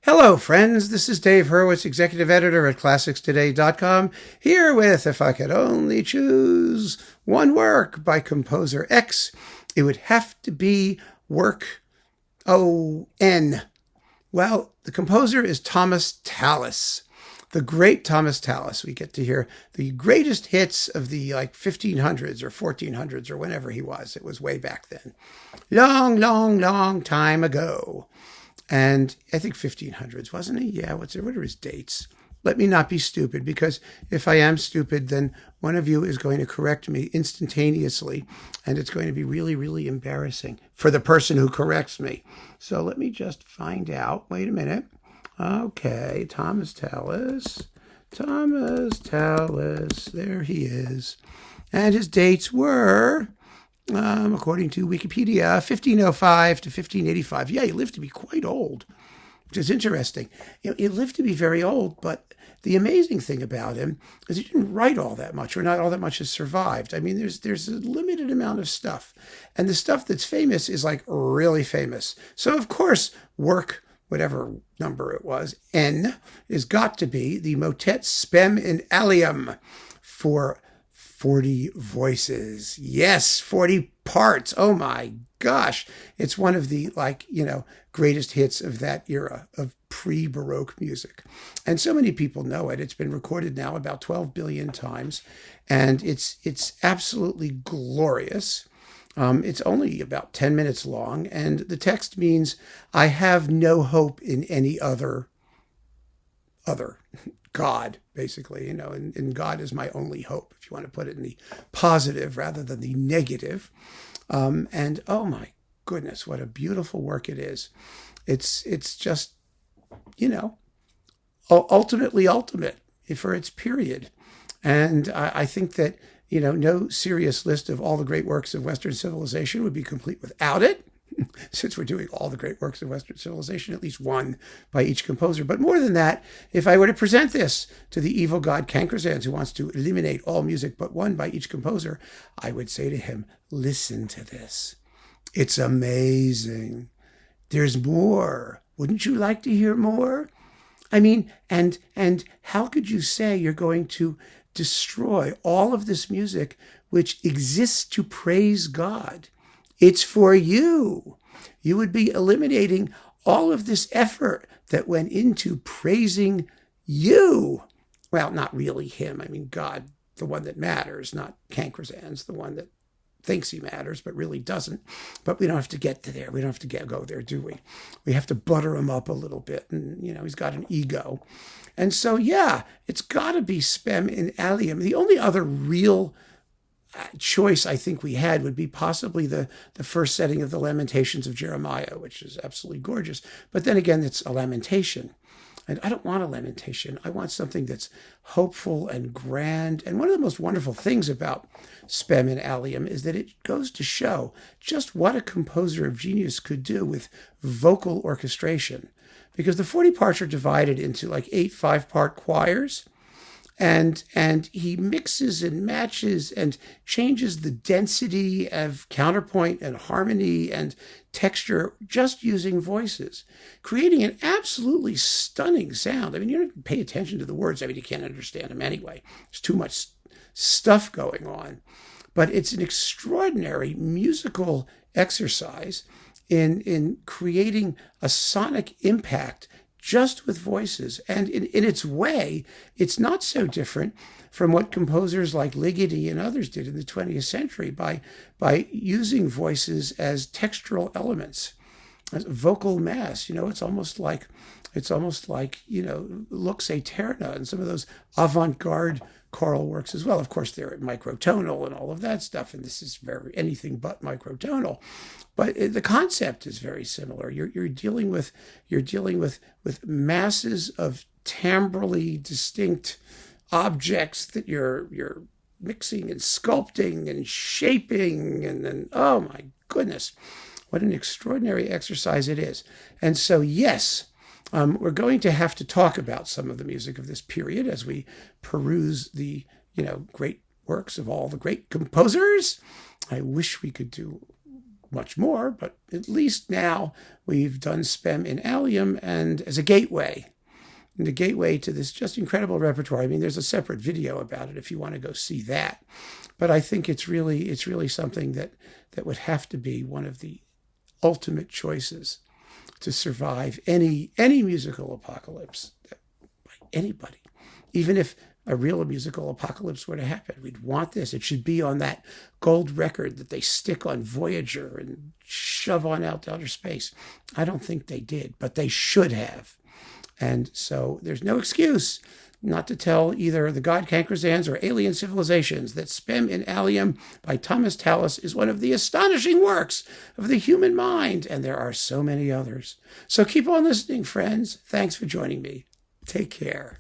Hello, friends. This is Dave Hurwitz, executive editor at ClassicsToday.com, here with If I Could Only Choose One Work by composer X. It would have to be work O-N. Well, the composer is Thomas Tallis, the great Thomas Tallis. We get to hear the greatest hits of the 1500s or 1400s or whenever he was. It was way back then. Long, long, long time ago. And I think 1500s, wasn't he? Yeah, what are his dates? Let me not be stupid, because if I am stupid, then one of you is going to correct me instantaneously, and it's going to be really, really embarrassing for the person who corrects me. So let me just find out. Wait a minute. Okay, Thomas Tallis. There he is. And his dates were... according to Wikipedia, 1505 to 1585. Yeah, he lived to be quite old, which is interesting. He lived to be very old, but the amazing thing about him is he didn't write all that much, or not all that much has survived. I mean, there's a limited amount of stuff, and the stuff that's famous is really famous. So, of course, work, whatever number it was, N, is got to be the Motet Spem in Allium for 40 voices. Yes, 40 parts. Oh my gosh. It's one of the greatest hits of that era of pre-Baroque music. And so many people know it. It's been recorded now about 12 billion times, and it's absolutely glorious. It's only about 10 minutes long, and the text means, I have no hope in any other God, basically, and God is my only hope, if you want to put it in the positive rather than the negative. And oh my goodness, what a beautiful work it is. It's just, ultimately ultimate for its period. And I think that, no serious list of all the great works of Western civilization would be complete without it. Since we're doing all the great works of Western civilization, at least one by each composer. But more than that, if I were to present this to the evil god Kankersans, who wants to eliminate all music but one by each composer, I would say to him, listen to this. It's amazing. There's more. Wouldn't you like to hear more? I mean, and how could you say you're going to destroy all of this music which exists to praise God? It's for you. You would be eliminating all of this effort that went into praising you. Well, not really him. I mean, God, the one that matters, not Kankersans, the one that thinks he matters but really doesn't. But we don't have to get to there. We don't have to go there, do we? We have to butter him up a little bit. And, he's got an ego. And so, yeah, it's got to be Spem in Allium. The only other real choice I think we had would be possibly the first setting of the Lamentations of Jeremiah, which is absolutely gorgeous. But then again, it's a lamentation. And I don't want a lamentation. I want something that's hopeful and grand. And one of the most wonderful things about Spem in Allium is that it goes to show just what a composer of genius could do with vocal orchestration. Because the 40 parts are divided into 8 5-part choirs. And he mixes and matches and changes the density of counterpoint and harmony and texture just using voices, creating an absolutely stunning sound. I mean, you don't pay attention to the words. I mean, you can't understand them anyway. There's too much stuff going on. But it's an extraordinary musical exercise in creating a sonic impact just with voices. And in its way, it's not so different from what composers like Ligeti and others did in the 20th century by using voices as textural elements, as vocal mass. It's almost like Lux Aeterna and some of those avant-garde choral works as well. Of course, they're microtonal and all of that stuff, and this is anything but microtonal. But the concept is very similar. You're dealing with masses of timbrally distinct objects that you're mixing and sculpting and shaping, and then, oh my goodness, what an extraordinary exercise it is. And so, yes, we're going to have to talk about some of the music of this period as we peruse the, great works of all the great composers. I wish we could do much more, but at least now we've done Spem in Allium, and as a gateway, and a gateway to this just incredible repertoire. I mean, there's a separate video about it if you want to go see that. But I think it's really something that would have to be one of the ultimate choices to survive any musical apocalypse by anybody. Even if a real musical apocalypse were to happen, we'd want this. It should be on that gold record that they stick on Voyager and shove on out to outer space. I don't think they did, but they should have. And so there's no excuse not to tell either the God Cankerzans or Alien Civilizations that Spem in Allium by Thomas Tallis is one of the astonishing works of the human mind, and there are so many others. So keep on listening, friends. Thanks for joining me. Take care.